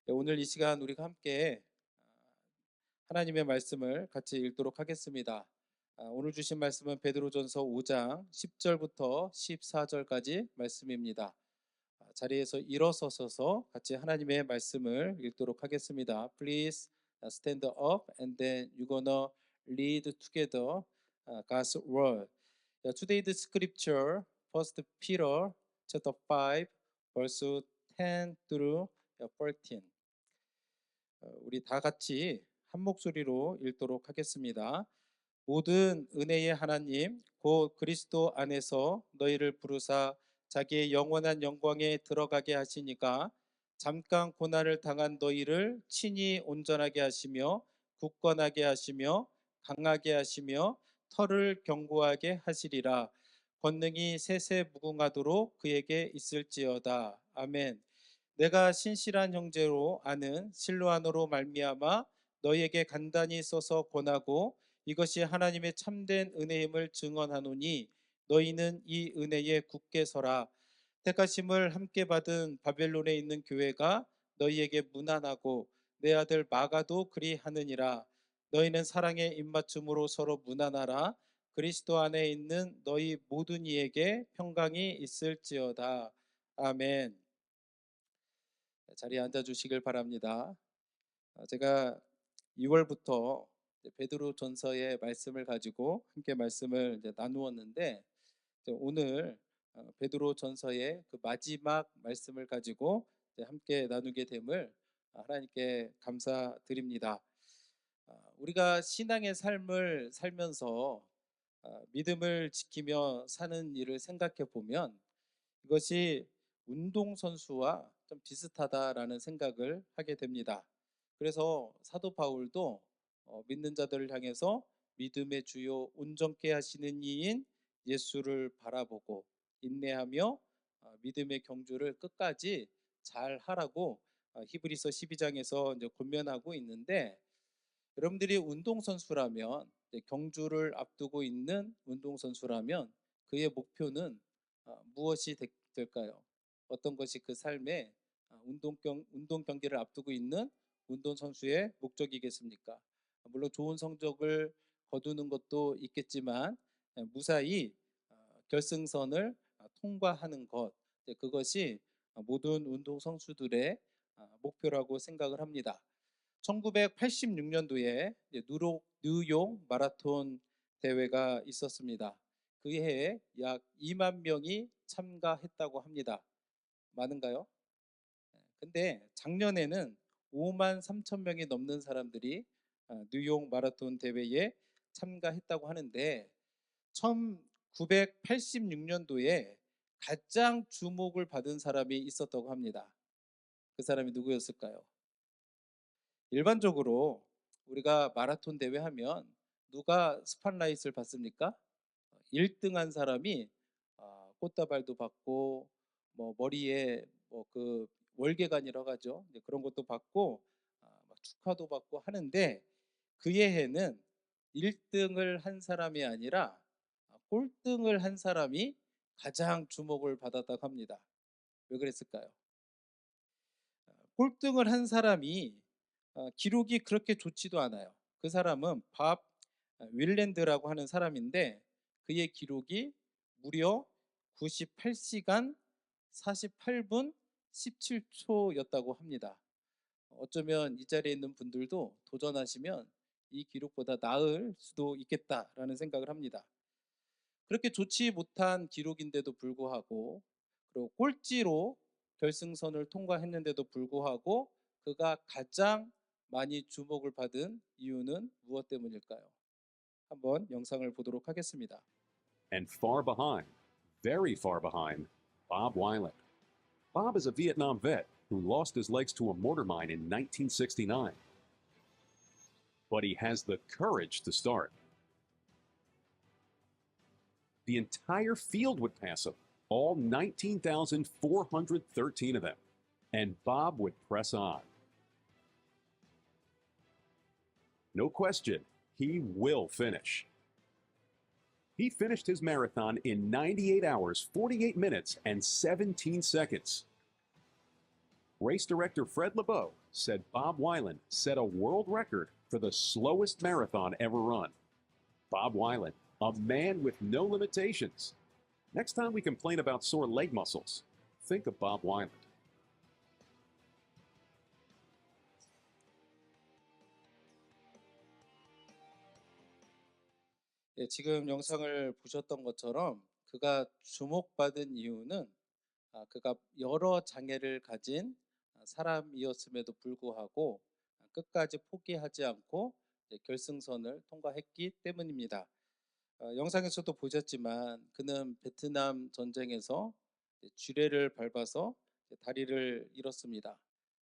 네, 오늘 이 시간 우리가 함께 하나님의 말씀을 같이 읽도록 하겠습니다. 오늘 주신 말씀은 베드로전서 5장 10절부터 14절까지 말씀입니다. 자리에서 일어서서 같이 하나님의 말씀을 읽도록 하겠습니다. Please stand up and then you're gonna read together God's word. Today's scripture, First Peter chapter 5, verse 10 through 14. 우리 다 같이 한 목소리로 읽도록 하겠습니다. 모든 은혜의 하나님 곧 그리스도 안에서 너희를 부르사 자기의 영원한 영광에 들어가게 하시니까 잠깐 고난을 당한 너희를 친히 온전하게 하시며 굳건하게 하시며 강하게 하시며 털을 견고하게 하시리라. 권능이 세세 무궁하도록 그에게 있을지어다. 아멘. 내가 신실한 형제로 아는 실로아노로 말미암아 너희에게 간단히 써서 권하고 이것이 하나님의 참된 은혜임을 증언하노니 너희는 이 은혜에 굳게 서라. 택하심을 함께 받은 바벨론에 있는 교회가 너희에게 문안하고 내 아들 마가도 그리하느니라. 너희는 사랑의 입맞춤으로 서로 문안하라. 그리스도 안에 있는 너희 모든 이에게 평강이 있을지어다. 아멘. 자리에 앉아 주시길 바랍니다. 제가 2월부터 베드로 전서의 말씀을 가지고 함께 말씀을 나누었는데 오늘 베드로 전서의 그 마지막 말씀을 가지고 함께 나누게 됨을 하나님께 감사드립니다. 우리가 신앙의 삶을 살면서 믿음을 지키며 사는 일을 생각해 보면 이것이 운동선수와 좀 비슷하다라는 생각을 하게 됩니다. 그래서 사도 바울도 믿는 자들을 향해서 믿음의 주요 온전케 하시는 이인 예수를 바라보고 인내하며 믿음의 경주를 끝까지 잘 하라고 히브리서 12장에서 이제 권면하고 있는데, 여러분들이 운동선수라면 경주를 앞두고 있는 운동선수라면 그의 목표는 무엇이 될까요? 어떤 것이 그 삶의 운동 경기를 앞두고 있는 운동선수의 목적이겠습니까? 물론 좋은 성적을 거두는 것도 있겠지만 무사히 결승선을 통과하는 것, 그것이 모든 운동선수들의 목표라고 생각을 합니다. 1986년도에 뉴욕 마라톤 대회가 있었습니다. 그 해에 약 2만 명이 참가했다고 합니다. 많은가요? 근데 작년에는 5만 3천 명이 넘는 사람들이 뉴욕 마라톤 대회에 참가했다고 하는데 1986년도에 가장 주목을 받은 사람이 있었다고 합니다. 그 사람이 누구였을까요? 일반적으로 우리가 마라톤 대회 하면 누가 스팟라이트를 받습니까? 1등한 사람이 꽃다발도 받고 뭐 머리에 뭐 그 월계관이라고 하죠. 그런 것도 받고 막 축하도 받고 하는데 그 해에는 1등을 한 사람이 아니라 꼴등을 한 사람이 가장 주목을 받았다고 합니다. 왜 그랬을까요? 꼴등을 한 사람이 기록이 그렇게 좋지도 않아요. 그 사람은 밥 윌랜드라고 하는 사람인데 그의 기록이 무려 98시간 48분 17초였다고 합니다. 어쩌면 이 자리에 있는 분들도 도전하시면 이 기록보다 나을 수도 있겠다라는 생각을 합니다. 그렇게 좋지 못한 기록인데도 불구하고, 그리고 꼴찌로 결승선을 통과했는데도 불구하고 그가 가장 많이 주목을 받은 이유는 무엇 때문일까요? 한번 영상을 보도록 하겠습니다. And far behind, very far behind, Bob Weiland. Bob is a Vietnam vet who lost his legs to a mortar mine in 1969. But he has the courage to start. The entire field would pass him, all 19,413 of them, and Bob would press on. No question, he will finish. He finished his marathon in 98 hours, 48 minutes, and 17 seconds. Race director Fred Lebow said Bob Weiland set a world record for the slowest marathon ever run. Bob Weiland, a man with no limitations. Next time we complain about sore leg muscles, think of Bob Weiland. 예, 지금 영상을 보셨던 것처럼 그가 주목받은 이유는 그가 여러 장애를 가진 사람이었음에도 불구하고 끝까지 포기하지 않고 결승선을 통과했기 때문입니다. 영상에서도 보셨지만 그는 베트남 전쟁에서 쥐레를 밟아서 다리를 잃었습니다.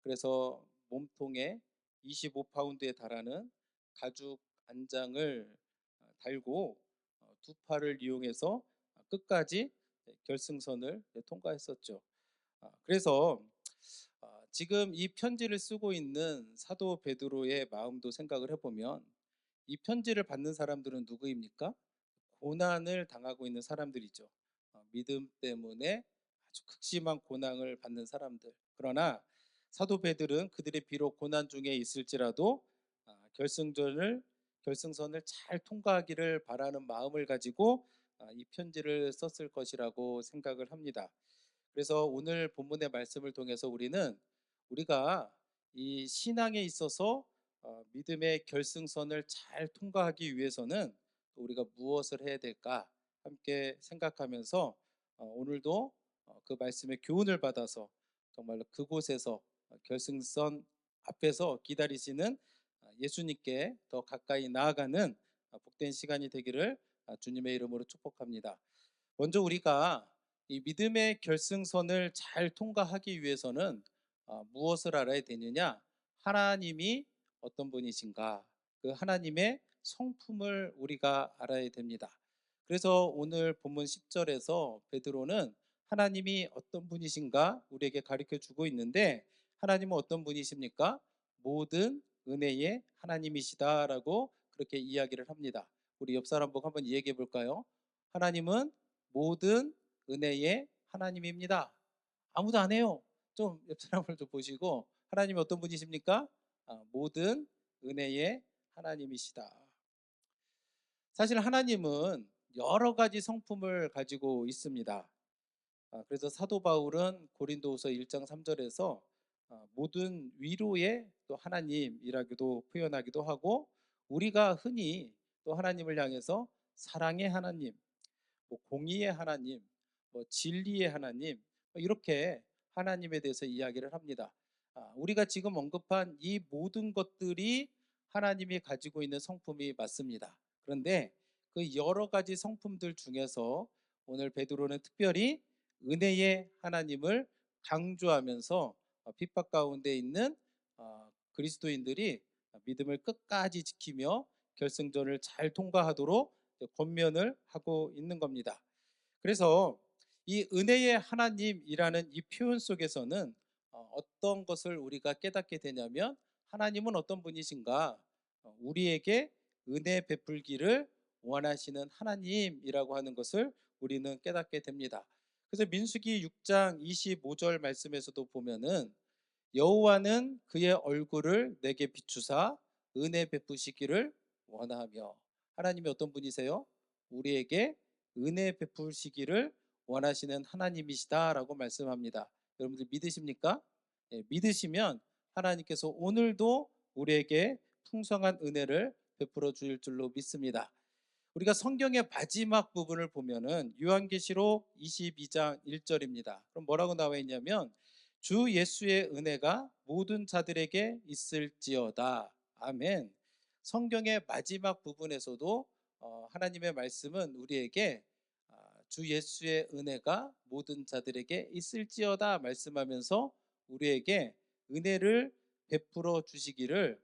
그래서 몸통에 25파운드에 달하는 가죽 안장을 달고 두 팔을 이용해서 끝까지 결승선을 통과했었죠. 그래서 지금 이 편지를 쓰고 있는 사도 베드로의 마음도 생각을 해보면 이 편지를 받는 사람들은 누구입니까? 고난을 당하고 있는 사람들이죠. 믿음 때문에 아주 극심한 고난을 받는 사람들. 그러나 사도 베드로는 그들이 비록 고난 중에 있을지라도 결승선을 잘 통과하기를 바라는 마음을 가지고 이 편지를 썼을 것이라고 생각을 합니다. 그래서 오늘 본문의 말씀을 통해서 우리가 이 신앙에 있어서 믿음의 결승선을 잘 통과하기 위해서는 우리가 무엇을 해야 될까 함께 생각하면서 오늘도 그 말씀의 교훈을 받아서 정말로 그곳에서 결승선 앞에서 기다리시는 예수님께 더 가까이 나아가는 복된 시간이 되기를 주님의 이름으로 축복합니다. 먼저 우리가 이 믿음의 결승선을 잘 통과하기 위해서는 무엇을 알아야 되느냐? 하나님이 어떤 분이신가? 그 하나님의 성품을 우리가 알아야 됩니다. 그래서 오늘 본문 10절에서 베드로는 하나님이 어떤 분이신가 우리에게 가르쳐 주고 있는데 하나님은 어떤 분이십니까? 모든 은혜의 하나님이시다라고 그렇게 이야기를 합니다. 우리 옆 사람 보고 한번 이야기해 볼까요? 하나님은 모든 은혜의 하나님입니다. 아무도 안 해요. 좀 옆 사람을 좀 보시고 하나님이 어떤 분이십니까? 모든 은혜의 하나님이시다. 사실 하나님은 여러 가지 성품을 가지고 있습니다. 그래서 사도 바울은 고린도후서 1장 3절에서 모든 위로의 또 하나님이라고도 표현하기도 하고 우리가 흔히 또 하나님을 향해서 사랑의 하나님, 뭐 공의의 하나님, 뭐 진리의 하나님 이렇게 하나님에 대해서 이야기를 합니다. 우리가 지금 언급한 이 모든 것들이 하나님이 가지고 있는 성품이 맞습니다. 그런데 그 여러 가지 성품들 중에서 오늘 베드로는 특별히 은혜의 하나님을 강조하면서 핍박 가운데 있는 그리스도인들이 믿음을 끝까지 지키며 결승전을 잘 통과하도록 권면을 하고 있는 겁니다. 그래서 이 은혜의 하나님이라는 이 표현 속에서는 어떤 것을 우리가 깨닫게 되냐면 하나님은 어떤 분이신가? 우리에게 은혜 베풀기를 원하시는 하나님이라고 하는 것을 우리는 깨닫게 됩니다. 그래서 민수기 6장 25절 말씀에서도 보면은 여호와는 그의 얼굴을 내게 비추사 은혜 베푸시기를 원하며 하나님이 어떤 분이세요? 우리에게 은혜 베푸시기를 원하시는 하나님이시다라고 말씀합니다. 여러분들 믿으십니까? 예, 믿으시면 하나님께서 오늘도 우리에게 풍성한 은혜를 베풀어 주실 줄로 믿습니다. 우리가 성경의 마지막 부분을 보면은 요한계시록 22장 1절입니다. 그럼 뭐라고 나와 있냐면 주 예수의 은혜가 모든 자들에게 있을지어다. 아멘. 성경의 마지막 부분에서도 하나님의 말씀은 우리에게 주 예수의 은혜가 모든 자들에게 있을지어다 말씀하면서 우리에게 은혜를 베풀어 주시기를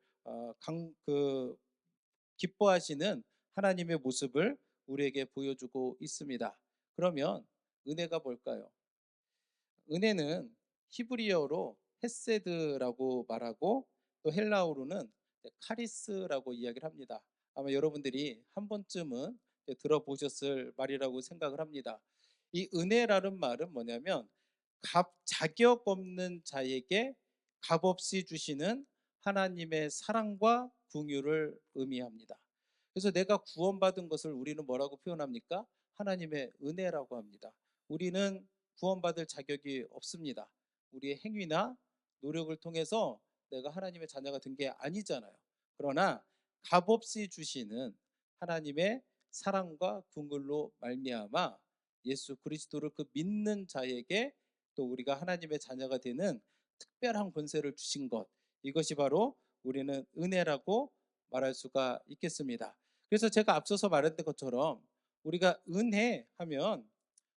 기뻐하시는 하나님의 모습을 우리에게 보여주고 있습니다. 그러면 은혜가 뭘까요? 은혜는 히브리어로 헤세드라고 말하고 또 헬라어로는 카리스라고 이야기를 합니다. 아마 여러분들이 한 번쯤은 들어보셨을 말이라고 생각을 합니다. 이 은혜라는 말은 뭐냐면 자격 없는 자에게 값없이 주시는 하나님의 사랑과 긍휼을 의미합니다. 그래서 내가 구원받은 것을 우리는 뭐라고 표현합니까? 하나님의 은혜라고 합니다. 우리는 구원받을 자격이 없습니다. 우리의 행위나 노력을 통해서 내가 하나님의 자녀가 된 게 아니잖아요. 그러나 값없이 주시는 하나님의 사랑과 긍휼로 말미암아 예수 그리스도를 그 믿는 자에게 또 우리가 하나님의 자녀가 되는 특별한 권세를 주신 것, 이것이 바로 우리는 은혜라고 말할 수가 있겠습니다. 그래서 제가 앞서서 말했던 것처럼 우리가 은혜하면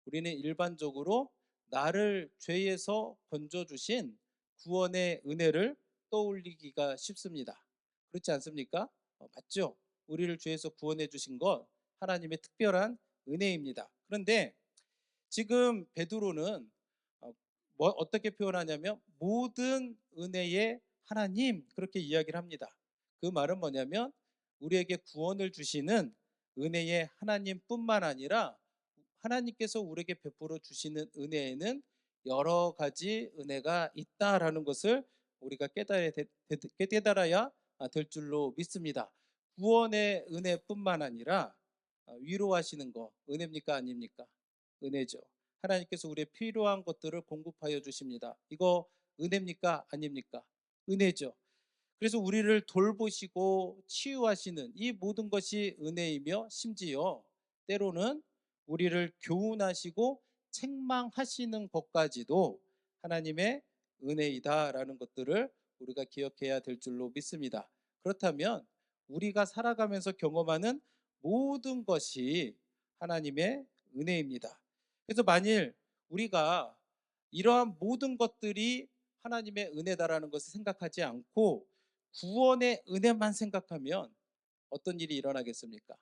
우리는 일반적으로 나를 죄에서 건져주신 구원의 은혜를 떠올리기가 쉽습니다. 그렇지 않습니까? 맞죠? 우리를 죄에서 구원해 주신 것 하나님의 특별한 은혜입니다. 그런데 지금 베드로는 어떻게 표현하냐면 모든 은혜의 하나님, 그렇게 이야기를 합니다. 그 말은 뭐냐면 우리에게 구원을 주시는 은혜의 하나님뿐만 아니라 하나님께서 우리에게 베풀어 주시는 은혜에는 여러 가지 은혜가 있다라는 것을 우리가 깨달아야 될 줄로 믿습니다. 구원의 은혜뿐만 아니라 위로하시는 거 은혜입니까 아닙니까? 은혜죠. 하나님께서 우리의 필요한 것들을 공급하여 주십니다. 이거 은혜입니까 아닙니까? 은혜죠. 그래서 우리를 돌보시고 치유하시는 이 모든 것이 은혜이며, 심지어 때로는 우리를 교훈하시고 책망하시는 것까지도 하나님의 은혜이다라는 것들을 우리가 기억해야 될 줄로 믿습니다. 그렇다면 우리가 살아가면서 경험하는 모든 것이 하나님의 은혜입니다. 그래서 만일 우리가 이러한 모든 것들이 하나님의 은혜다라는 것을 생각하지 않고 구원의 은혜만 생각하면 어떤 일이 일어나겠습니까?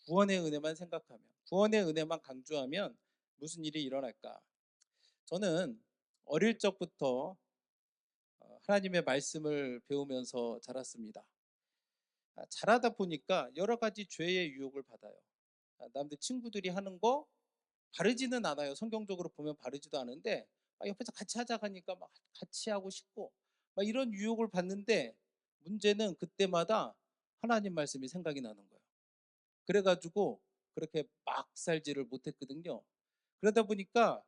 구원의 은혜만 생각하면, 구원의 은혜만 강조하면 무슨 일이 일어날까? 저는 어릴 적부터 하나님의 말씀을 배우면서 자랐습니다. 자라다 보니까 여러 가지 죄의 유혹을 받아요. 남들 친구들이 하는 거 바르지는 않아요. 성경적으로 보면 바르지도 않은데 옆에서 같이 하자 하니까 막 같이 하고 싶고 막 이런 유혹을 받는데, 문제는 그때마다 하나님 말씀이 생각이 나는 거예요. 그래가지고 그렇게 막 살지를 못했거든요. 그러다 보니까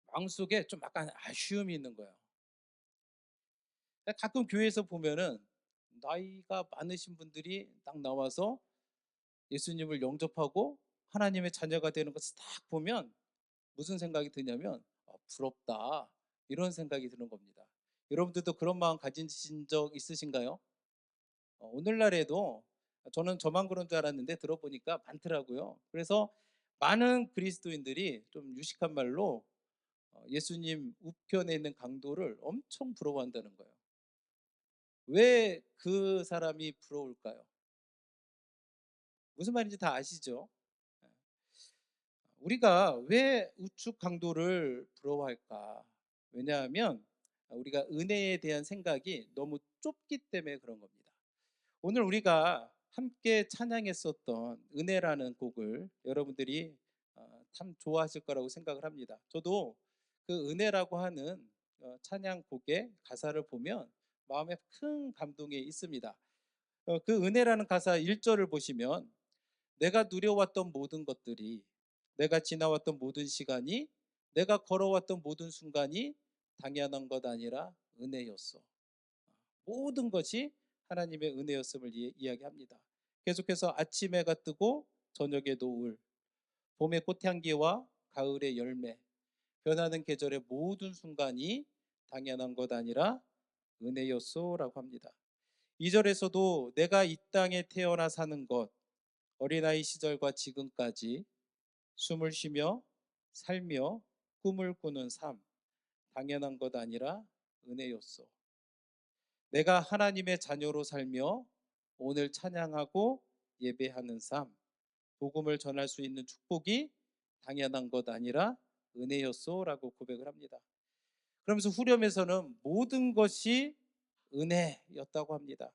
마음속에 좀 약간 아쉬움이 있는 거예요. 가끔 교회에서 보면은 나이가 많으신 분들이 딱 나와서 예수님을 영접하고 하나님의 자녀가 되는 것을 딱 보면 무슨 생각이 드냐면 부럽다, 이런 생각이 드는 겁니다. 여러분들도 그런 마음 가지신 적 있으신가요? 오늘날에도 저는 저만 그런 줄 알았는데 들어보니까 많더라고요. 그래서 많은 그리스도인들이 좀 유식한 말로 예수님 우편에 있는 강도를 엄청 부러워한다는 거예요. 왜 그 사람이 부러울까요? 무슨 말인지 다 아시죠? 예. 우리가 왜 우측 강도를 부러워할까? 왜냐하면 우리가 은혜에 대한 생각이 너무 좁기 때문에 그런 겁니다. 오늘 우리가 함께 찬양했었던 은혜라는 곡을 여러분들이 참 좋아하실 거라고 생각을 합니다. 저도 그 은혜라고 하는 찬양 곡의 가사를 보면 마음에 큰 감동이 있습니다. 그 은혜라는 가사 1절을 보시면 내가 누려왔던 모든 것들이, 내가 지나왔던 모든 시간이, 내가 걸어왔던 모든 순간이 당연한 것 아니라 은혜였어. 모든 것이 하나님의 은혜였음을 이야기합니다. 계속해서 아침 해가 뜨고 저녁의 노을, 봄의 꽃향기와 가을의 열매, 변하는 계절의 모든 순간이 당연한 것 아니라 은혜였소라고 합니다. 2절에서도 내가 이 땅에 태어나 사는 것, 어린아이 시절과 지금까지 숨을 쉬며 살며 꿈을 꾸는 삶, 당연한 것 아니라 은혜였소. 내가 하나님의 자녀로 살며 오늘 찬양하고 예배하는 삶, 복음을 전할 수 있는 축복이 당연한 것 아니라 은혜였소라고 고백을 합니다. 그러면서 후렴에서는 모든 것이 은혜였다고 합니다.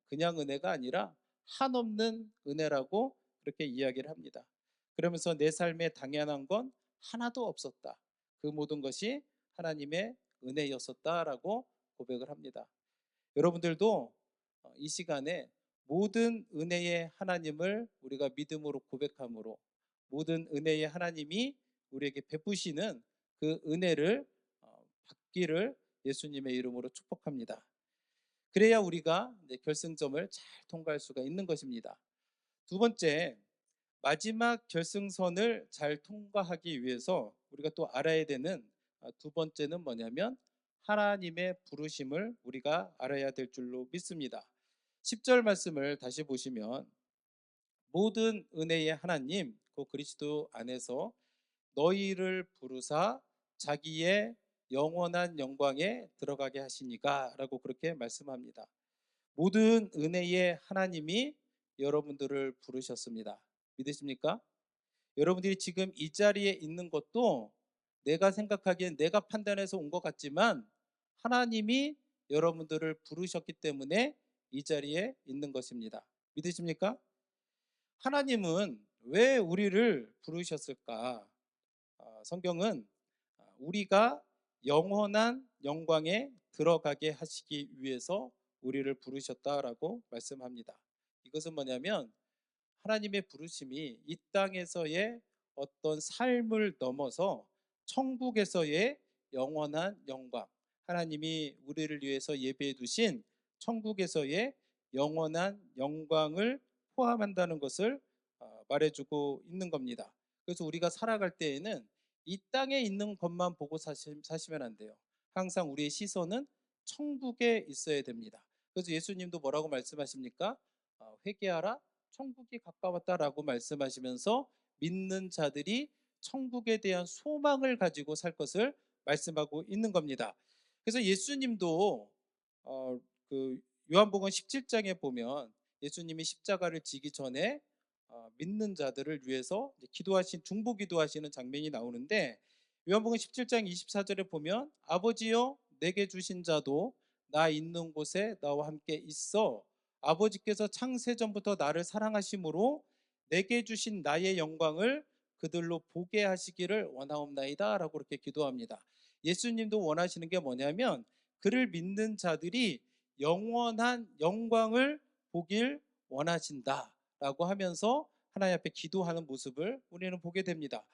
그냥 은혜가 아니라 한없는 은혜라고 그렇게 이야기를 합니다. 그러면서 내 삶에 당연한 건 하나도 없었다. 그 모든 것이 하나님의 은혜였었다라고 고백을 합니다. 여러분들도 이 시간에 모든 은혜의 하나님을 우리가 믿음으로 고백함으로 모든 은혜의 하나님이 우리에게 베푸시는 그 은혜를 받기를 예수님의 이름으로 축복합니다. 그래야 우리가 이제 결승점을 잘 통과할 수가 있는 것입니다. 두 번째, 마지막 결승선을 잘 통과하기 위해서 우리가 또 알아야 되는 두 번째는 뭐냐면 하나님의 부르심을 우리가 알아야 될 줄로 믿습니다. 10절 말씀을 다시 보시면 모든 은혜의 하나님 그 그리스도 안에서 너희를 부르사 자기의 영원한 영광에 들어가게 하시니가 라고 그렇게 말씀합니다. 모든 은혜의 하나님이 여러분들을 부르셨습니다. 믿으십니까? 여러분들이 지금 이 자리에 있는 것도 내가 생각하기엔 내가 판단해서 온 것 같지만 하나님이 여러분들을 부르셨기 때문에 이 자리에 있는 것입니다. 믿으십니까? 하나님은 왜 우리를 부르셨을까? 성경은 우리가 영원한 영광에 들어가게 하시기 위해서 우리를 부르셨다라고 말씀합니다. 이것은 뭐냐면 하나님의 부르심이 이 땅에서의 어떤 삶을 넘어서 천국에서의 영원한 영광, 하나님이 우리를 위해서 예배해 두신 천국에서의 영원한 영광을 포함한다는 것을 말해주고 있는 겁니다. 그래서 우리가 살아갈 때에는 이 땅에 있는 것만 보고 사시면 안 돼요. 항상 우리의 시선은 천국에 있어야 됩니다. 그래서 예수님도 뭐라고 말씀하십니까? 회개하라, 천국이 가까웠다라고 말씀하시면서 믿는 자들이 천국에 대한 소망을 가지고 살 것을 말씀하고 있는 겁니다. 그래서 예수님도 그 요한복음 17장에 보면 예수님이 십자가를 지기 전에 믿는 자들을 위해서 기도하신 중보 기도하시는 장면이 나오는데 요한복음 17장 24절에 보면 아버지여 내게 주신 자도 나 있는 곳에 나와 함께 있어 아버지께서 창세 전부터 나를 사랑하심으로 내게 주신 나의 영광을 그들로 보게 하시기를 원하옵나이다 라고 그렇게 기도합니다. 예수님도 원하시는 게 뭐냐면 그를 믿는 자들이 영원한 영광을 보길 원하신다 라고 하면서 하나님 앞에 기도하는 모습을 우리는 보게 됩니다.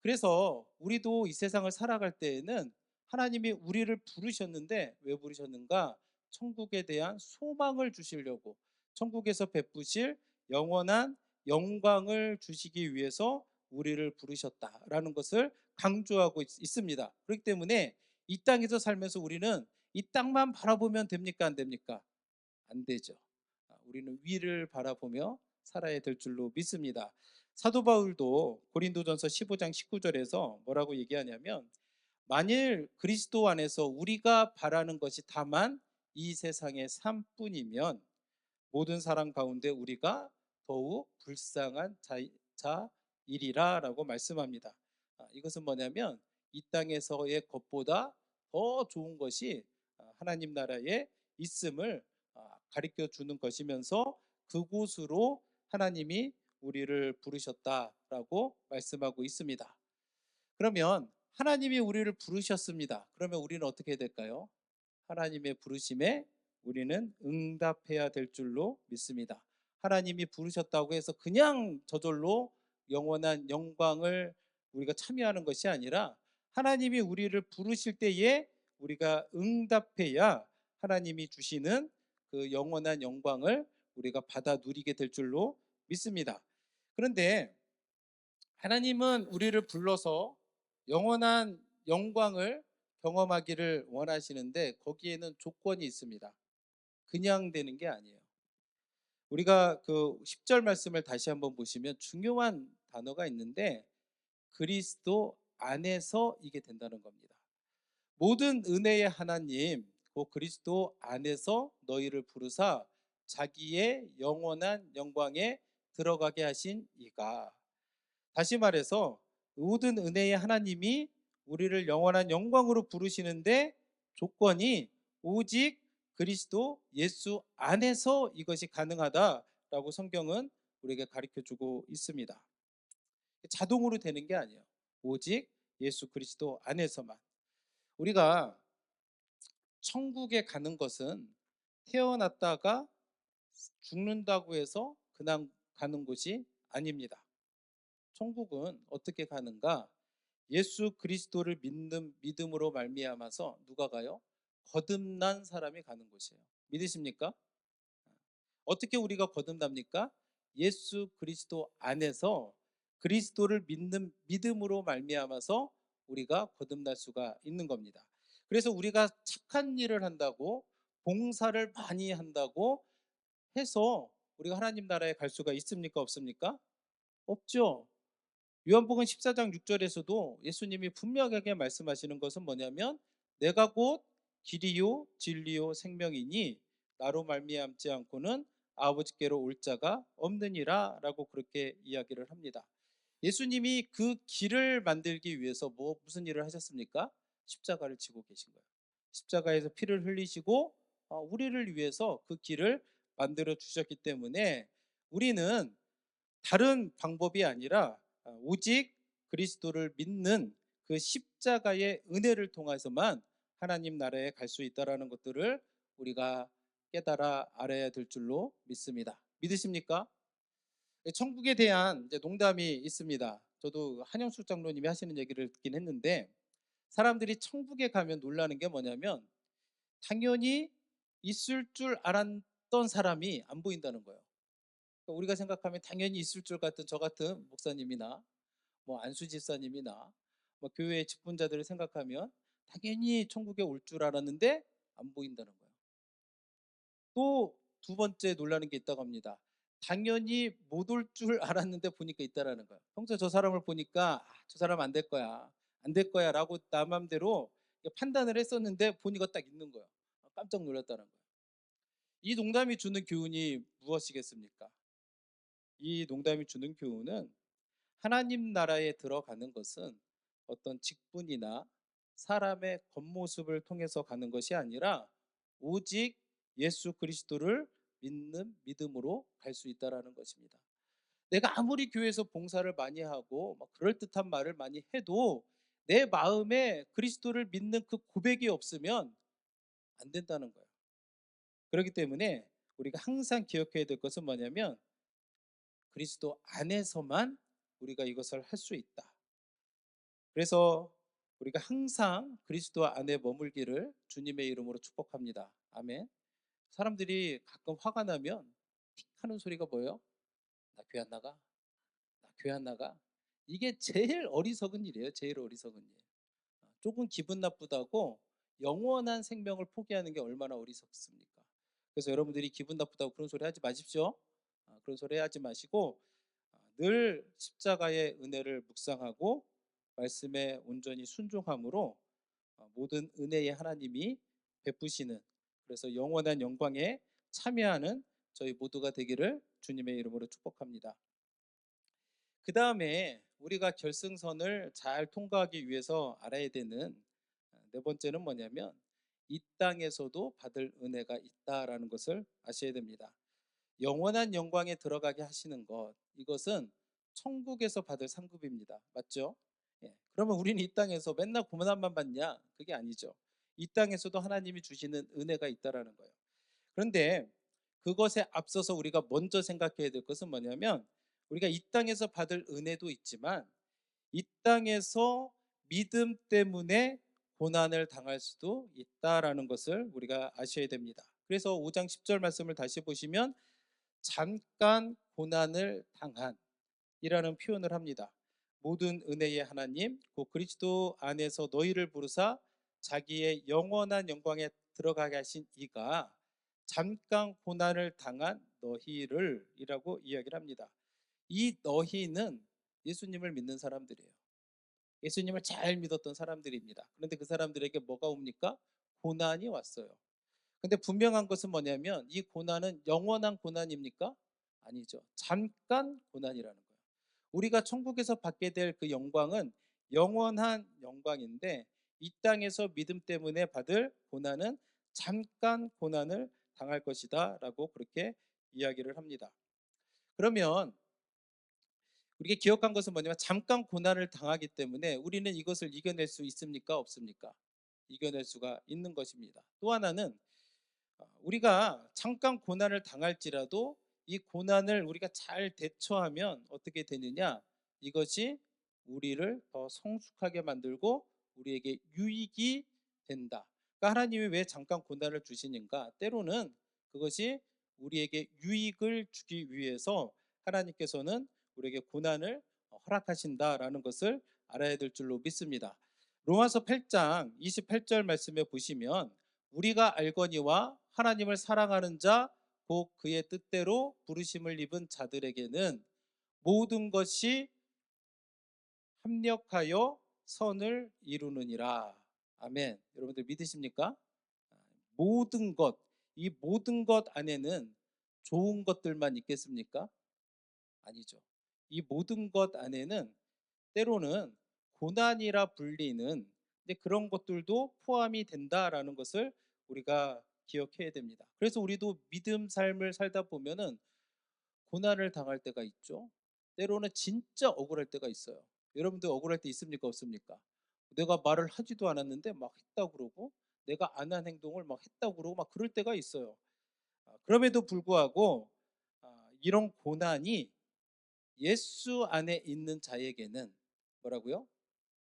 그래서 우리도 이 세상을 살아갈 때에는 하나님이 우리를 부르셨는데 왜 부르셨는가? 천국에 대한 소망을 주시려고 천국에서 베푸실 영원한 영광을 주시기 위해서 우리를 부르셨다라는 것을 강조하고 있습니다. 그렇기 때문에 이 땅에서 살면서 우리는 이 땅만 바라보면 됩니까? 안 됩니까? 안 되죠. 우리는 위를 바라보며 살아야 될 줄로 믿습니다. 사도 바울도 고린도전서 15장 19절에서 뭐라고 얘기하냐면 만일 그리스도 안에서 우리가 바라는 것이 다만 이 세상의 삶뿐이면 모든 사람 가운데 우리가 더욱 불쌍한 자이리라라고 말씀합니다. 이것은 뭐냐면 이 땅에서의 것보다 더 좋은 것이 하나님 나라에 있음을 가르쳐 주는 것이면서 그곳으로 하나님이 우리를 부르셨다라고 말씀하고 있습니다. 그러면 하나님이 우리를 부르셨습니다. 그러면 우리는 어떻게 해야 될까요? 하나님의 부르심에 우리는 응답해야 될 줄로 믿습니다. 하나님이 부르셨다고 해서 그냥 저절로 영원한 영광을 우리가 참여하는 것이 아니라 하나님이 우리를 부르실 때에 우리가 응답해야 하나님이 주시는 그 영원한 영광을 우리가 받아 누리게 될 줄로 믿습니다. 그런데 하나님은 우리를 불러서 영원한 영광을 경험하기를 원하시는데 거기에는 조건이 있습니다. 그냥 되는 게 아니에요. 우리가 그 10절 말씀을 다시 한번 보시면 중요한 단어가 있는데 그리스도 안에서 이게 된다는 겁니다. 모든 은혜의 하나님 그 그리스도 안에서 너희를 부르사 자기의 영원한 영광에 들어가게 하신 이가, 다시 말해서 모든 은혜의 하나님이 우리를 영원한 영광으로 부르시는데 조건이 오직 그리스도 예수 안에서 이것이 가능하다라고 성경은 우리에게 가르쳐 주고 있습니다. 자동으로 되는 게 아니에요. 오직 예수 그리스도 안에서만. 우리가 천국에 가는 것은 태어났다가 죽는다고 해서 그냥 가는 곳이 아닙니다. 천국은 어떻게 가는가? 예수 그리스도를 믿는 믿음으로 말미암아서 누가 가요? 거듭난 사람이 가는 곳이에요. 믿으십니까? 어떻게 우리가 거듭납니까? 예수 그리스도 안에서 그리스도를 믿는 믿음으로 말미암아서 우리가 거듭날 수가 있는 겁니다. 그래서 우리가 착한 일을 한다고 봉사를 많이 한다고 해서 우리가 하나님 나라에 갈 수가 있습니까? 없습니까? 없죠. 요한복음 14장 6절에서도 예수님이 분명하게 말씀하시는 것은 뭐냐면 내가 곧 길이요 진리요 생명이니 나로 말미암지 않고는 아버지께로 올 자가 없느니라라고 그렇게 이야기를 합니다. 예수님이 그 길을 만들기 위해서 무슨 일을 하셨습니까? 십자가를 지고 계신 거예요. 십자가에서 피를 흘리시고 우리를 위해서 그 길을 만들어 주셨기 때문에 우리는 다른 방법이 아니라 오직 그리스도를 믿는 그 십자가의 은혜를 통해서만 하나님 나라에 갈 수 있다라는 것들을 우리가 깨달아 알아야 될 줄로 믿습니다. 믿으십니까? 천국에 대한 이제 농담이 있습니다. 저도 한영숙 장로님이 하시는 얘기를 듣긴 했는데 사람들이 천국에 가면 놀라는 게 뭐냐면 당연히 있을 줄 알았던 사람이 안 보인다는 거예요. 그러니까 우리가 생각하면 당연히 있을 줄 같은 저 같은 목사님이나 뭐 안수 집사님이나 뭐 교회의 직분자들을 생각하면 당연히 천국에 올 줄 알았는데 안 보인다는 거예요. 또 두 번째 놀라는 게 있다고 합니다. 당연히 못 올 줄 알았는데 보니까 있다라는 거예요. 평소에 저 사람을 보니까 저 사람 안 될 거야, 안 될 거야라고 나 맘대로 판단을 했었는데 보니까 딱 있는 거예요. 깜짝 놀랐다는 거예요. 이 농담이 주는 교훈이 무엇이겠습니까? 이 농담이 주는 교훈은 하나님 나라에 들어가는 것은 어떤 직분이나 사람의 겉모습을 통해서 가는 것이 아니라 오직 예수 그리스도를 믿는 믿음으로 갈 수 있다라는 것입니다. 내가 아무리 교회에서 봉사를 많이 하고 막 그럴듯한 말을 많이 해도 내 마음에 그리스도를 믿는 그 고백이 없으면 안 된다는 거예요. 그렇기 때문에 우리가 항상 기억해야 될 것은 뭐냐면 그리스도 안에서만 우리가 이것을 할 수 있다. 그래서 우리가 항상 그리스도 안에 머물기를 주님의 이름으로 축복합니다. 아멘. 사람들이 가끔 화가 나면 틱 하는 소리가 뭐예요? 나 교회 안 나가? 나 교회 안 나가? 이게 제일 어리석은 일이에요. 제일 어리석은 일. 조금 기분 나쁘다고 영원한 생명을 포기하는 게 얼마나 어리석습니까? 그래서 여러분들이 기분 나쁘다고 그런 소리 하지 마십시오. 그런 소리 하지 마시고 늘 십자가의 은혜를 묵상하고 말씀에 온전히 순종함으로 모든 은혜의 하나님이 베푸시는 그래서 영원한 영광에 참여하는 저희 모두가 되기를 주님의 이름으로 축복합니다. 그 다음에 우리가 결승선을 잘 통과하기 위해서 알아야 되는 네 번째는 뭐냐면 이 땅에서도 받을 은혜가 있다라는 것을 아셔야 됩니다. 영원한 영광에 들어가게 하시는 것 이것은 천국에서 받을 상급입니다. 맞죠? 예. 그러면 우리는 이 땅에서 맨날 고난만 받냐? 그게 아니죠. 이 땅에서도 하나님이 주시는 은혜가 있다라는 거예요. 그런데 그것에 앞서서 우리가 먼저 생각해야 될 것은 뭐냐면 우리가 이 땅에서 받을 은혜도 있지만 이 땅에서 믿음 때문에 고난을 당할 수도 있다라는 것을 우리가 아셔야 됩니다. 그래서 5장 10절 말씀을 다시 보시면 잠깐 고난을 당한 이라는 표현을 합니다. 모든 은혜의 하나님 곧 그리스도 안에서 너희를 부르사 자기의 영원한 영광에 들어가게 하신 이가 잠깐 고난을 당한 너희를 이라고 이야기를 합니다. 이 너희는 예수님을 믿는 사람들이에요. 예수님을 잘 믿었던 사람들입니다. 그런데 그 사람들에게 뭐가 옵니까? 고난이 왔어요. 근데 분명한 것은 뭐냐면 이 고난은 영원한 고난입니까? 아니죠. 잠깐 고난이라는 거예요. 우리가 천국에서 받게 될 그 영광은 영원한 영광인데 이 땅에서 믿음 때문에 받을 고난은 잠깐 고난을 당할 것이다라고 그렇게 이야기를 합니다. 그러면 우리가 기억한 것은 뭐냐면 잠깐 고난을 당하기 때문에 우리는 이것을 이겨낼 수 있습니까? 없습니까? 이겨낼 수가 있는 것입니다. 또 하나는 우리가 잠깐 고난을 당할지라도 이 고난을 우리가 잘 대처하면 어떻게 되느냐? 이것이 우리를 더 성숙하게 만들고 우리에게 유익이 된다. 그러니까 하나님이 왜 잠깐 고난을 주시는가? 때로는 그것이 우리에게 유익을 주기 위해서 하나님께서는 우리에게 고난을 허락하신다라는 것을 알아야 될 줄로 믿습니다. 로마서 8장 28절 말씀에 보시면 우리가 알거니와 하나님을 사랑하는 자 곧 그의 뜻대로 부르심을 입은 자들에게는 모든 것이 합력하여 선을 이루느니라. 아멘. 여러분들 믿으십니까? 모든 것, 이 모든 것 안에는 좋은 것들만 있겠습니까? 아니죠. 이 모든 것 안에는 때로는 고난이라 불리는 그런 것들도 포함이 된다라는 것을 우리가 기억해야 됩니다. 그래서 우리도 믿음 삶을 살다 보면은 고난을 당할 때가 있죠. 때로는 진짜 억울할 때가 있어요. 여러분들 억울할 때 있습니까? 없습니까? 내가 말을 하지도 않았는데 막 했다 그러고 내가 안 한 행동을 막 했다 그러고 막 그럴 때가 있어요. 그럼에도 불구하고 이런 고난이 예수 안에 있는 자에게는 뭐라고요?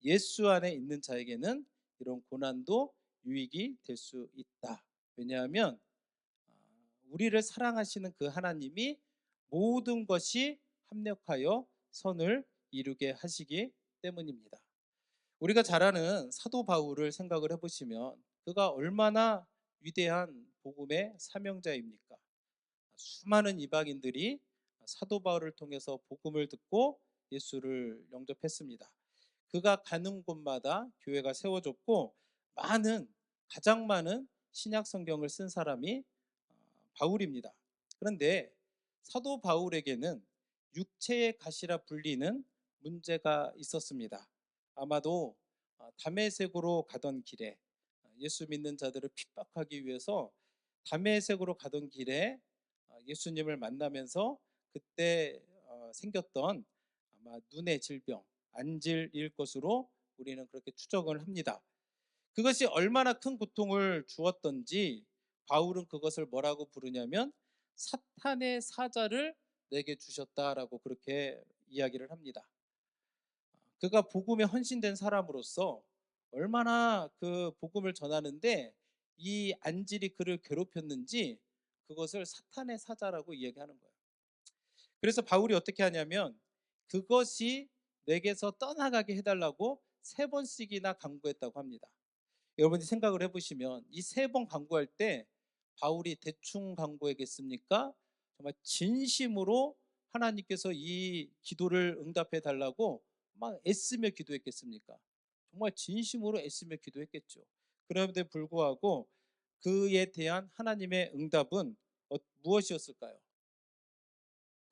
예수 안에 있는 자에게는 이런 고난도 유익이 될 수 있다. 왜냐하면 우리를 사랑하시는 그 하나님이 모든 것이 합력하여 선을 이루게 하시기 때문입니다. 우리가 잘 아는 사도 바울을 생각을 해보시면 그가 얼마나 위대한 복음의 사명자입니까? 수많은 이방인들이 사도 바울을 통해서 복음을 듣고 예수를 영접했습니다. 그가 가는 곳마다 교회가 세워졌고 가장 많은 신약 성경을 쓴 사람이 바울입니다. 그런데 사도 바울에게는 육체의 가시라 불리는 문제가 있었습니다. 아마도 다메섹으로 가던 길에 예수 믿는 자들을 핍박하기 위해서 다메섹으로 가던 길에 예수님을 만나면서 그때 생겼던 아마 눈의 질병, 안질일 것으로 우리는 그렇게 추정을 합니다. 그것이 얼마나 큰 고통을 주었던지 바울은 그것을 뭐라고 부르냐면 사탄의 사자를 내게 주셨다라고 그렇게 이야기를 합니다. 그가 복음에 헌신된 사람으로서 얼마나 그 복음을 전하는데 이 안질이 그를 괴롭혔는지 그것을 사탄의 사자라고 이야기하는 거예요. 그래서 바울이 어떻게 하냐면 그것이 내게서 떠나가게 해달라고 3번씩이나 간구했다고 합니다. 여러분이 생각을 해보시면 이 3번 간구할 때 바울이 대충 간구했겠습니까? 정말 진심으로 하나님께서 이 기도를 응답해 달라고 막 애쓰며 기도했겠습니까? 정말 진심으로 애쓰며 기도했겠죠. 그럼에도 불구하고 그에 대한 하나님의 응답은 무엇이었을까요?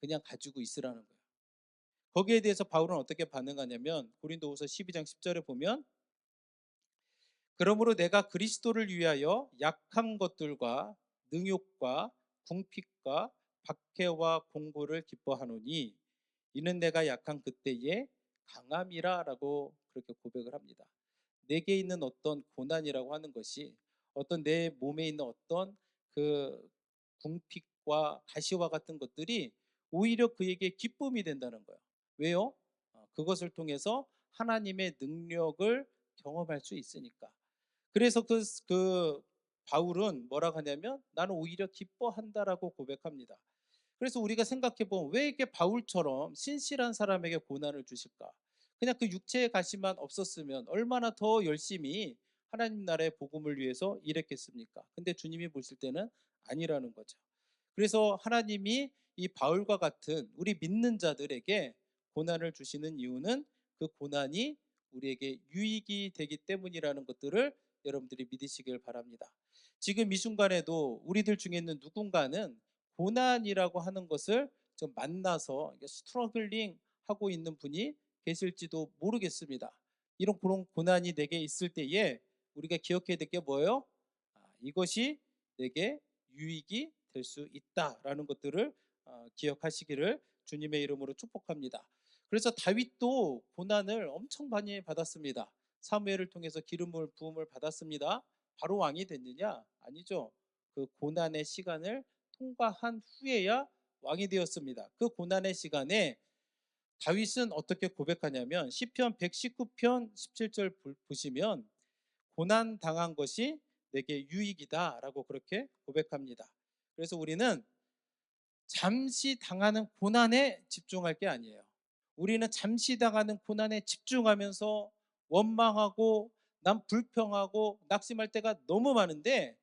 그냥 가지고 있으라는 거예요. 거기에 대해서 바울은 어떻게 반응하냐면 고린도후서 12장 10절에 보면 그러므로 내가 그리스도를 위하여 약한 것들과 능욕과 궁핍과 박해와 공고를 기뻐하노니 이는 내가 약한 그때에 강함이라라고 그렇게 고백을 합니다. 내게 있는 어떤 고난이라고 하는 것이 어떤 내 몸에 있는 어떤 그 궁핍과 가시와 같은 것들이 오히려 그에게 기쁨이 된다는 거예요. 왜요? 그것을 통해서 하나님의 능력을 경험할 수 있으니까. 그래서 그 바울은 뭐라고 하냐면 나는 오히려 기뻐한다라고 고백합니다. 그래서 우리가 생각해 보면 왜 이렇게 바울처럼 신실한 사람에게 고난을 주실까? 그냥 그 육체의 가시만 없었으면 얼마나 더 열심히 하나님 나라의 복음을 위해서 일했겠습니까? 근데 주님이 보실 때는 아니라는 거죠. 그래서 하나님이 이 바울과 같은 우리 믿는 자들에게 고난을 주시는 이유는 그 고난이 우리에게 유익이 되기 때문이라는 것들을 여러분들이 믿으시길 바랍니다. 지금 이 순간에도 우리들 중에 있는 누군가는 고난이라고 하는 것을 좀 만나서 스트러글링 하고 있는 분이 계실지도 모르겠습니다. 이런 그런 고난이 내게 있을 때에 우리가 기억해야 될 게 뭐예요? 이것이 내게 유익이 될 수 있다라는 것들을 기억하시기를 주님의 이름으로 축복합니다. 그래서 다윗도 고난을 엄청 많이 받았습니다. 사무엘을 통해서 기름을 부음을 받았습니다. 바로 왕이 됐느냐? 아니죠. 그 고난의 시간을 통과한 후에야 왕이 되었습니다. 그 고난의 시간에 다윗은 어떻게 고백하냐면 시편 119편 17절 보시면 고난 당한 것이 내게 유익이다라고 그렇게 고백합니다. 그래서 우리는 잠시 당하는 고난에 집중할 게 아니에요. 우리는 잠시 당하는 고난에 집중하면서 원망하고 난 불평하고 낙심할 때가 너무 많은데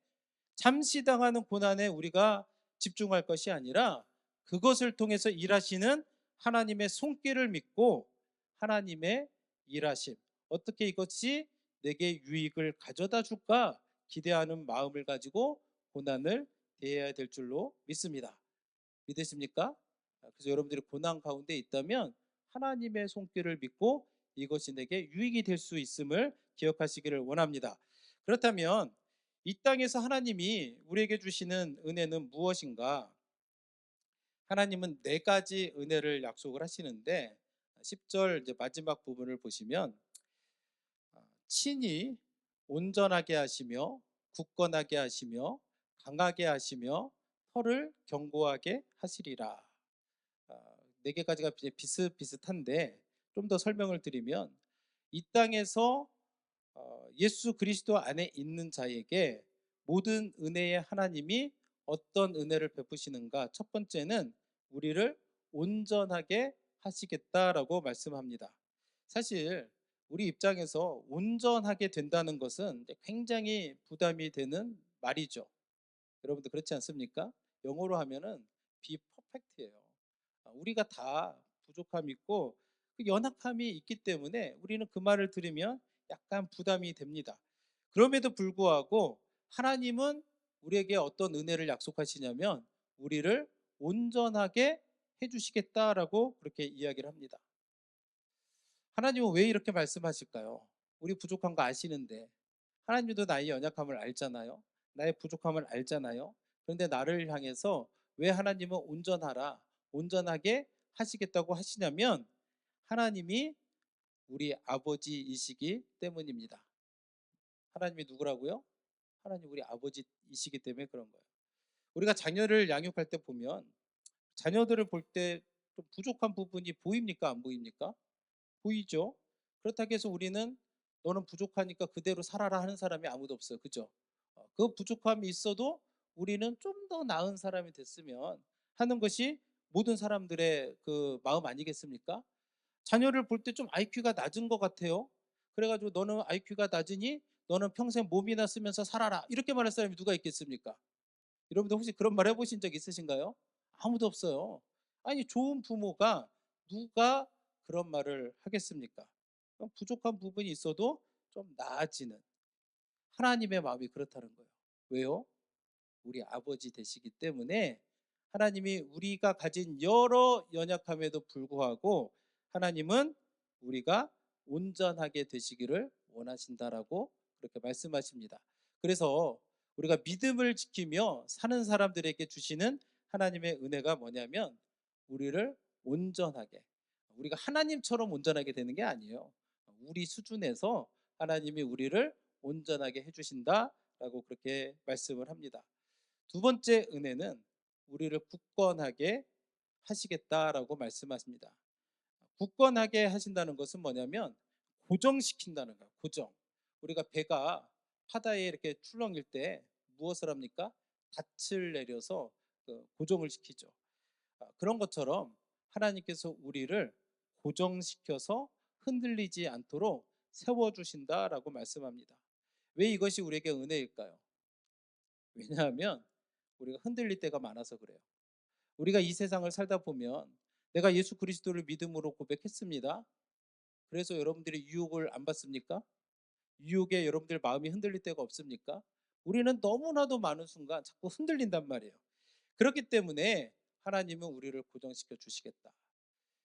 잠시 당하는 고난에 우리가 집중할 것이 아니라 그것을 통해서 일하시는 하나님의 손길을 믿고 하나님의 일하심, 어떻게 이것이 내게 유익을 가져다 줄까 기대하는 마음을 가지고 고난을 대해야 될 줄로 믿습니다. 믿으십니까? 그래서 여러분들이 고난 가운데 있다면 하나님의 손길을 믿고 이것이 내게 유익이 될 수 있음을 기억하시기를 원합니다. 그렇다면 이 땅에서 하나님이 우리에게 주시는 은혜는 무엇인가? 하나님은 네 가지 은혜를 약속을 하시는데 10절 이제 마지막 부분을 보시면 친히 온전하게 하시며 굳건하게 하시며 강하게 하시며 혀를 견고하게 하시리라. 네 개까지가 비슷비슷한데 좀 더 설명을 드리면 이 땅에서 예수 그리스도 안에 있는 자에게 모든 은혜의 하나님이 어떤 은혜를 베푸시는가? 첫 번째는 우리를 온전하게 하시겠다라고 말씀합니다. 사실 우리 입장에서 온전하게 된다는 것은 굉장히 부담이 되는 말이죠. 여러분들 그렇지 않습니까? 영어로 하면은 be perfect예요. 우리가 다 부족함이 있고 그 연약함이 있기 때문에 우리는 그 말을 들으면 약간 부담이 됩니다. 그럼에도 불구하고 하나님은 우리에게 어떤 은혜를 약속하시냐면 우리를 온전하게 해주시겠다라고 그렇게 이야기를 합니다. 하나님은 왜 이렇게 말씀하실까요? 우리 부족한 거 아시는데 하나님도 나의 연약함을 알잖아요. 나의 부족함을 알잖아요. 그런데 나를 향해서 왜 하나님은 온전하라, 온전하게 하시겠다고 하시냐면 하나님이 우리 아버지이시기 때문입니다. 하나님이 누구라고요? 하나님 우리 아버지이시기 때문에 그런 거예요. 우리가 자녀를 양육할 때 보면 자녀들을 볼 때 좀 부족한 부분이 보입니까? 안 보입니까? 보이죠? 그렇다고 해서 우리는 너는 부족하니까 그대로 살아라 하는 사람이 아무도 없어요. 그죠? 그 부족함이 있어도 우리는 좀 더 나은 사람이 됐으면 하는 것이 모든 사람들의 그 마음 아니겠습니까? 자녀를 볼 때 좀 IQ가 낮은 것 같아요. 그래가지고 너는 IQ가 낮으니 너는 평생 몸이나 쓰면서 살아라. 이렇게 말할 사람이 누가 있겠습니까? 여러분들 혹시 그런 말 해보신 적 있으신가요? 아무도 없어요. 아니, 좋은 부모가 누가 그런 말을 하겠습니까? 부족한 부분이 있어도 좀 나아지는 하나님의 마음이 그렇다는 거예요. 왜요? 우리 아버지 되시기 때문에 하나님이 우리가 가진 여러 연약함에도 불구하고 하나님은 우리가 온전하게 되시기를 원하신다라고 그렇게 말씀하십니다. 그래서 우리가 믿음을 지키며 사는 사람들에게 주시는 하나님의 은혜가 뭐냐면 우리를 온전하게, 우리가 하나님처럼 온전하게 되는 게 아니에요. 우리 수준에서 하나님이 우리를 온전하게 해주신다라고 그렇게 말씀을 합니다. 두 번째 은혜는 우리를 굳건하게 하시겠다라고 말씀하십니다. 굳건하게 하신다는 것은 뭐냐면 고정시킨다는 거예요. 고정. 우리가 배가 바다에 이렇게 출렁일 때 무엇을 합니까? 닻을 내려서 고정을 시키죠. 그런 것처럼 하나님께서 우리를 고정시켜서 흔들리지 않도록 세워주신다라고 말씀합니다. 왜 이것이 우리에게 은혜일까요? 왜냐하면 우리가 흔들릴 때가 많아서 그래요. 우리가 이 세상을 살다 보면 내가 예수 그리스도를 믿음으로 고백했습니다. 그래서 여러분들이 유혹을 안 받습니까? 유혹에 여러분들 마음이 흔들릴 때가 없습니까? 우리는 너무나도 많은 순간 자꾸 흔들린단 말이에요. 그렇기 때문에 하나님은 우리를 고정시켜 주시겠다.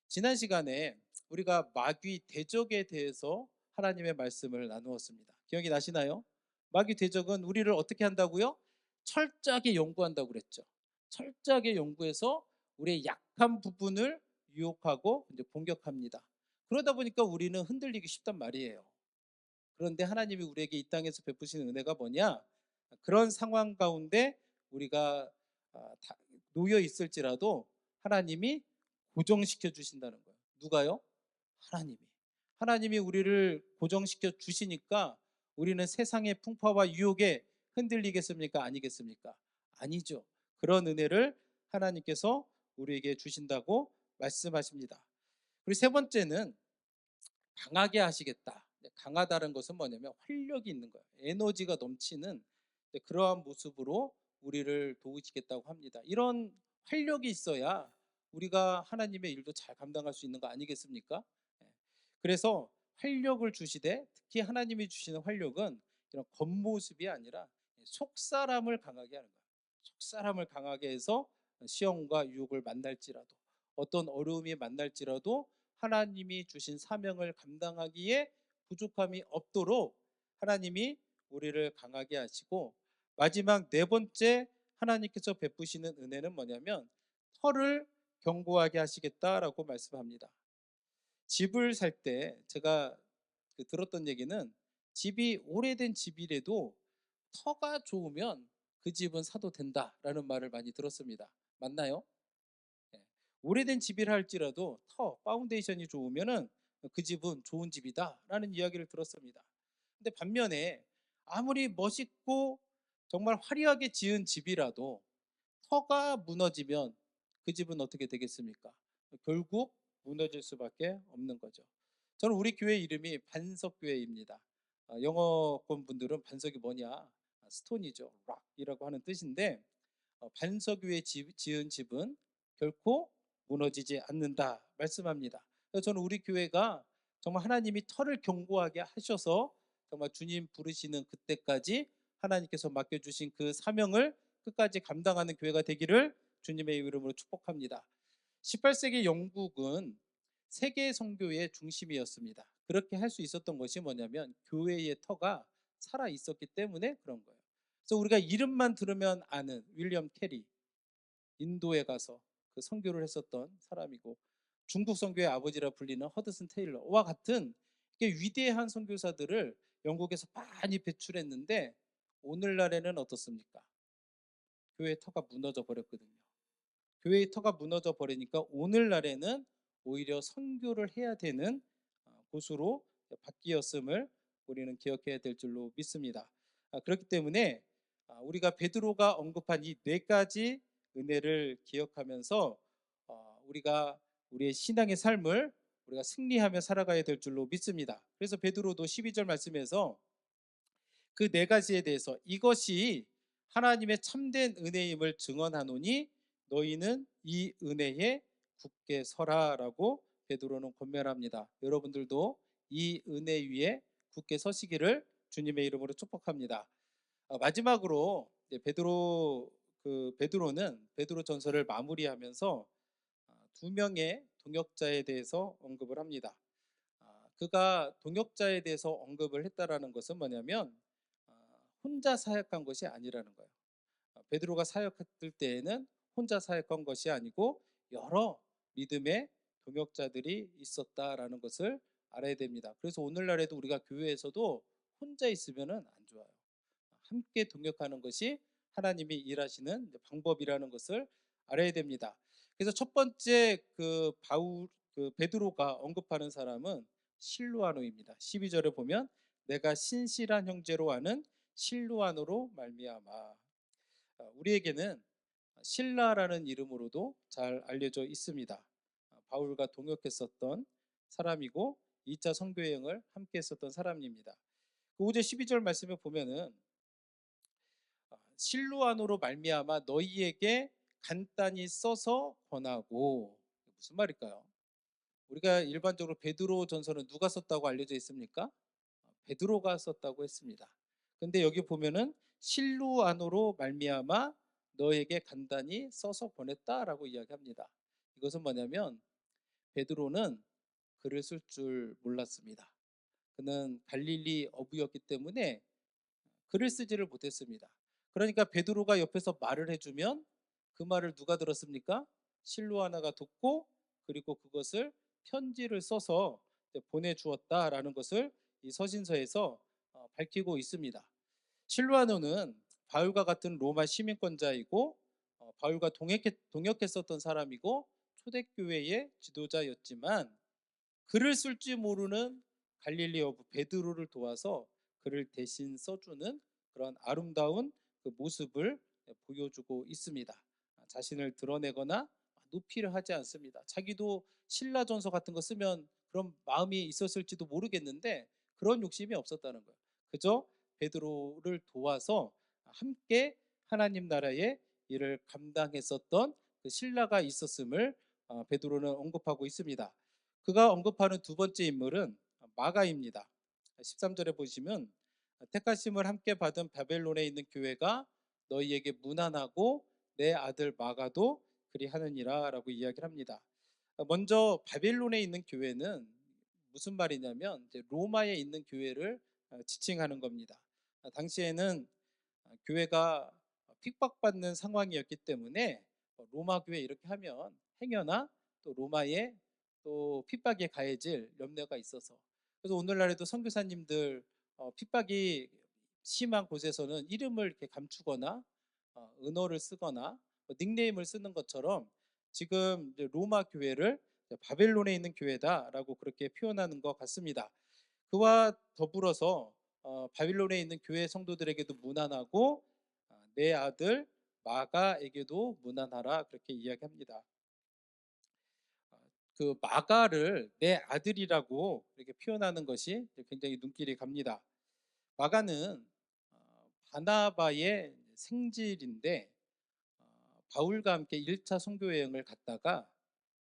지난 시간에 우리가 마귀 대적에 대해서 하나님의 말씀을 나누었습니다. 기억이 나시나요? 마귀 대적은 우리를 어떻게 한다고요? 철저하게 연구한다고 그랬죠. 철저하게 연구해서 우리의 약한 부분을 유혹하고 이제 공격합니다. 그러다 보니까 우리는 흔들리기 쉽단 말이에요. 그런데 하나님이 우리에게 이 땅에서 베푸시는 은혜가 뭐냐? 그런 상황 가운데 우리가 다 놓여 있을지라도 하나님이 고정시켜 주신다는 거예요. 누가요? 하나님이. 하나님이 우리를 고정시켜 주시니까 우리는 세상의 풍파와 유혹에 흔들리겠습니까? 아니겠습니까? 아니죠. 그런 은혜를 하나님께서 우리에게 주신다고 말씀하십니다. 그리고 세 번째는 강하게 하시겠다. 강하다는 것은 뭐냐면 활력이 있는 거예요. 에너지가 넘치는 그러한 모습으로 우리를 도우시겠다고 합니다. 이런 활력이 있어야 우리가 하나님의 일도 잘 감당할 수 있는 거 아니겠습니까? 예. 그래서 활력을 주시되 특히 하나님이 주시는 활력은 이런 겉모습이 아니라 속사람을 강하게 하는 거예요. 속사람을 강하게 해서 시험과 유혹을 만날지라도 어떤 어려움이 만날지라도 하나님이 주신 사명을 감당하기에 부족함이 없도록 하나님이 우리를 강하게 하시고, 마지막 네 번째 하나님께서 베푸시는 은혜는 뭐냐면 터를 견고하게 하시겠다라고 말씀합니다. 집을 살 때 제가 들었던 얘기는 집이 오래된 집이라도 터가 좋으면 그 집은 사도 된다라는 말을 많이 들었습니다. 맞나요? 예. 오래된 집이라 할지라도 파운데이션이 좋으면은 그 집은 좋은 집이다라는 이야기를 들었습니다. 근데 반면에 아무리 멋있고 정말 화려하게 지은 집이라도 터가 무너지면 그 집은 어떻게 되겠습니까? 결국 무너질 수밖에 없는 거죠. 저는 우리 교회 이름이 반석교회입니다. 영어권 분들은 반석이 뭐냐? 스톤이죠. 락이라고 하는 뜻인데 반석 위에 지은 집은 결코 무너지지 않는다 말씀합니다. 그래서 저는 우리 교회가 정말 하나님이 터를 견고하게 하셔서 정말 주님 부르시는 그때까지 하나님께서 맡겨주신 그 사명을 끝까지 감당하는 교회가 되기를 주님의 이름으로 축복합니다. 18세기 영국은 세계 선교의 중심이었습니다. 그렇게 할 수 있었던 것이 뭐냐면 교회의 터가 살아 있었기 때문에 그런 거예요. 그래서 우리가 이름만 들으면 아는 윌리엄 캐리, 인도에 가서 그 선교를 했었던 사람이고, 중국 선교의 아버지라 불리는 허드슨 테일러와 같은 위대한 선교사들을 영국에서 많이 배출했는데 오늘날에는 어떻습니까? 교회의 터가 무너져 버렸거든요. 교회의 터가 무너져 버리니까 오늘날에는 오히려 선교를 해야 되는 곳으로 바뀌었음을 우리는 기억해야 될 줄로 믿습니다. 그렇기 때문에 우리가 베드로가 언급한 이 네 가지 은혜를 기억하면서 우리가 우리의 신앙의 삶을 우리가 승리하며 살아가야 될 줄로 믿습니다. 그래서 베드로도 12절 말씀에서 그 네 가지에 대해서 이것이 하나님의 참된 은혜임을 증언하노니 너희는 이 은혜에 굳게 서라라고 베드로는 권면합니다. 여러분들도 이 은혜 위에 굳게 서시기를 주님의 이름으로 축복합니다. 마지막으로 베드로는 베드로 전서를 마무리하면서 두 명의 동역자에 대해서 언급을 합니다. 그가 동역자에 대해서 언급을 했다라는 것은 뭐냐면 혼자 사역한 것이 아니라는 거예요. 베드로가 사역했을 때에는 혼자 사역한 것이 아니고 여러 믿음의 동역자들이 있었다라는 것을 알아야 됩니다. 그래서 오늘날에도 우리가 교회에서도 혼자 있으면은 안 좋아요. 함께 동역하는 것이 하나님이 일하시는 방법이라는 것을 알아야 됩니다. 그래서 첫 번째 베드로가 언급하는 사람은 실루아노입니다. 12절에 보면 내가 신실한 형제로 아는 실루아노로 말미암아. 우리에게는 신라라는 이름으로도 잘 알려져 있습니다. 바울과 동역했었던 사람이고 2차 선교 여행을 함께 했었던 사람입니다. 5절 12절 말씀에 보면은 실루아노로 말미암아 너희에게 간단히 써서 권하고. 무슨 말일까요? 우리가 일반적으로 베드로 전서는 누가 썼다고 알려져 있습니까? 베드로가 썼다고 했습니다. 근데 여기 보면은 실루아노로 말미암아 너에게 간단히 써서 보냈다라고 이야기합니다. 이것은 뭐냐면 베드로는 글을 쓸 줄 몰랐습니다. 그는 갈릴리 어부였기 때문에 글을 쓰지를 못했습니다. 그러니까 베드로가 옆에서 말을 해주면 그 말을 누가 들었습니까? 실루아나가 듣고 그리고 그것을 편지를 써서 보내주었다라는 것을 이 서신서에서 밝히고 있습니다. 실루아노는 바울과 같은 로마 시민권자이고 바울과 동역했었던 사람이고 초대교회의 지도자였지만 글을 쓸 줄 모르는 갈릴리 어부 베드로를 도와서 글을 대신 써주는 그런 아름다운 그 모습을 보여주고 있습니다. 자신을 드러내거나 높이를 하지 않습니다. 자기도 신라전서 같은 거 쓰면 그런 마음이 있었을지도 모르겠는데 그런 욕심이 없었다는 거예요. 그저 베드로를 도와서 함께 하나님 나라의 일을 감당했었던 그 신라가 있었음을 베드로는 언급하고 있습니다. 그가 언급하는 두 번째 인물은 마가입니다. 13절에 보시면 택하심을 함께 받은 바벨론에 있는 교회가 너희에게 문안하고 내 아들 마가도 그리하느니라 라고 이야기를 합니다. 먼저 바벨론에 있는 교회는 무슨 말이냐면 이제 로마에 있는 교회를 지칭하는 겁니다. 당시에는 교회가 핍박받는 상황이었기 때문에 로마 교회 이렇게 하면 행여나 또 로마에 또 핍박에 가해질 염려가 있어서 그래서 오늘날에도 선교사님들 핍박이 심한 곳에서는 이름을 이렇게 감추거나 은어를 쓰거나 닉네임을 쓰는 것처럼 지금 이제 로마 교회를 바벨론에 있는 교회다라고 그렇게 표현하는 것 같습니다. 그와 더불어서 바빌론에 있는 교회 성도들에게도 문안하고 내 아들 마가에게도 문안하라 그렇게 이야기합니다. 그 마가를 내 아들이라고 이렇게 표현하는 것이 굉장히 눈길이 갑니다. 마가는 바나바의 생질인데 바울과 함께 1차 선교 여행을 갔다가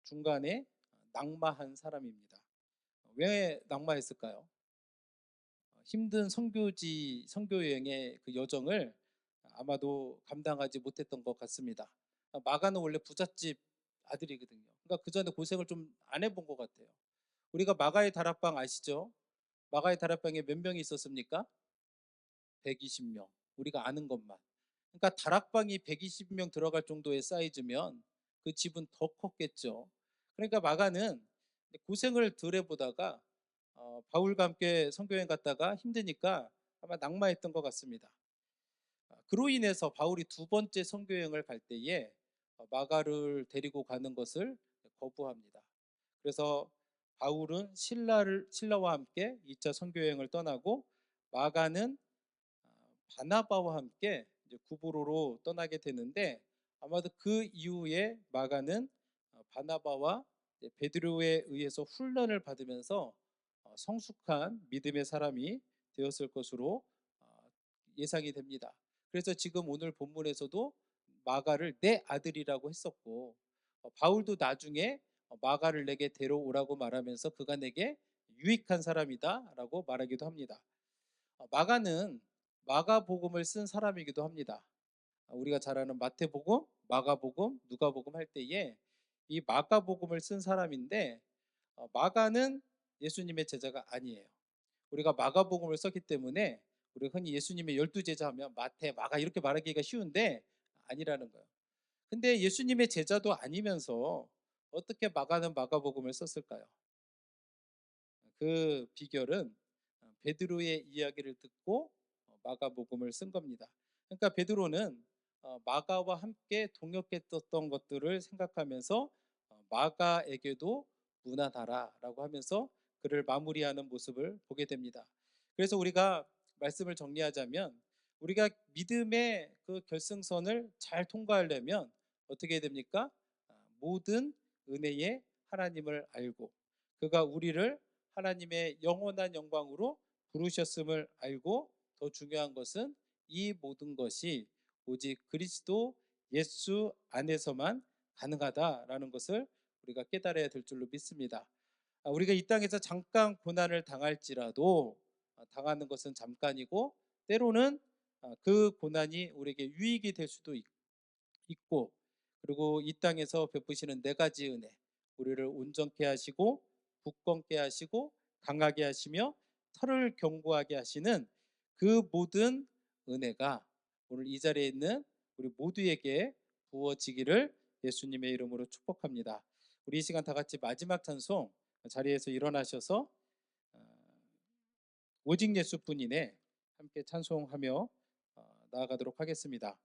중간에 낙마한 사람입니다. 왜 낙마했을까요? 힘든 선교 여행의 그 여정을 아마도 감당하지 못했던 것 같습니다. 마가는 원래 부잣집 아들이거든요. 그러니까 그 전에 고생을 좀 안 해본 것 같아요. 우리가 마가의 다락방 아시죠? 마가의 다락방에 몇 명이 있었습니까? 120명. 우리가 아는 것만. 그러니까 다락방이 120명 들어갈 정도의 사이즈면 그 집은 더 컸겠죠. 그러니까 마가는 고생을 덜 해보다가 바울과 함께 선교여행 갔다가 힘드니까 아마 낙마했던 것 같습니다. 그로 인해서 바울이 두 번째 선교여행을 갈 때에 마가를 데리고 가는 것을 거부합니다. 그래서 바울은 신라와 함께 2차 선교여행을 떠나고 마가는 바나바와 함께 이제 구브로로 떠나게 되는데 아마도 그 이후에 마가는 바나바와 베드로에 의해서 훈련을 받으면서 성숙한 믿음의 사람이 되었을 것으로 예상이 됩니다. 그래서 지금 오늘 본문에서도 마가를 내 아들이라고 했었고 바울도 나중에 마가를 내게 데려오라고 말하면서 그가 내게 유익한 사람이다라고 말하기도 합니다. 마가는 마가복음을 쓴 사람이기도 합니다. 우리가 잘 아는 마태복음, 마가복음, 누가복음 할 때에 이 마가복음을 쓴 사람인데 마가는 예수님의 제자가 아니에요. 우리가 마가복음을 썼기 때문에 우리가 흔히 예수님의 12제자 하면 마태, 마가 이렇게 말하기가 쉬운데 아니라는 거예요. 근데 예수님의 제자도 아니면서 어떻게 마가는 마가복음을 썼을까요? 그 비결은 베드로의 이야기를 듣고 마가복음을 쓴 겁니다. 그러니까 베드로는 마가와 함께 동역했었던 것들을 생각하면서 마가에게도 문안하라라고 하면서 그를 마무리하는 모습을 보게 됩니다. 그래서 우리가 말씀을 정리하자면 우리가 믿음의 그 결승선을 잘 통과하려면 어떻게 해야 됩니까? 모든 은혜의 하나님을 알고 그가 우리를 하나님의 영원한 영광으로 부르셨음을 알고 더 중요한 것은 이 모든 것이 오직 그리스도 예수 안에서만 가능하다라는 것을 우리가 깨달아야 될 줄로 믿습니다. 우리가 이 땅에서 잠깐 고난을 당할지라도 당하는 것은 잠깐이고 때로는 그 고난이 우리에게 유익이 될 수도 있고 그리고 이 땅에서 베푸시는 네 가지 은혜 우리를 온전케 하시고 굳건케 하시고 강하게 하시며 털을 견고하게 하시는 그 모든 은혜가 오늘 이 자리에 있는 우리 모두에게 부어지기를 예수님의 이름으로 축복합니다. 우리 이 시간 다 같이 마지막 찬송 자리에서 일어나셔서 오직 예수뿐이네 함께 찬송하며 나아가도록 하겠습니다.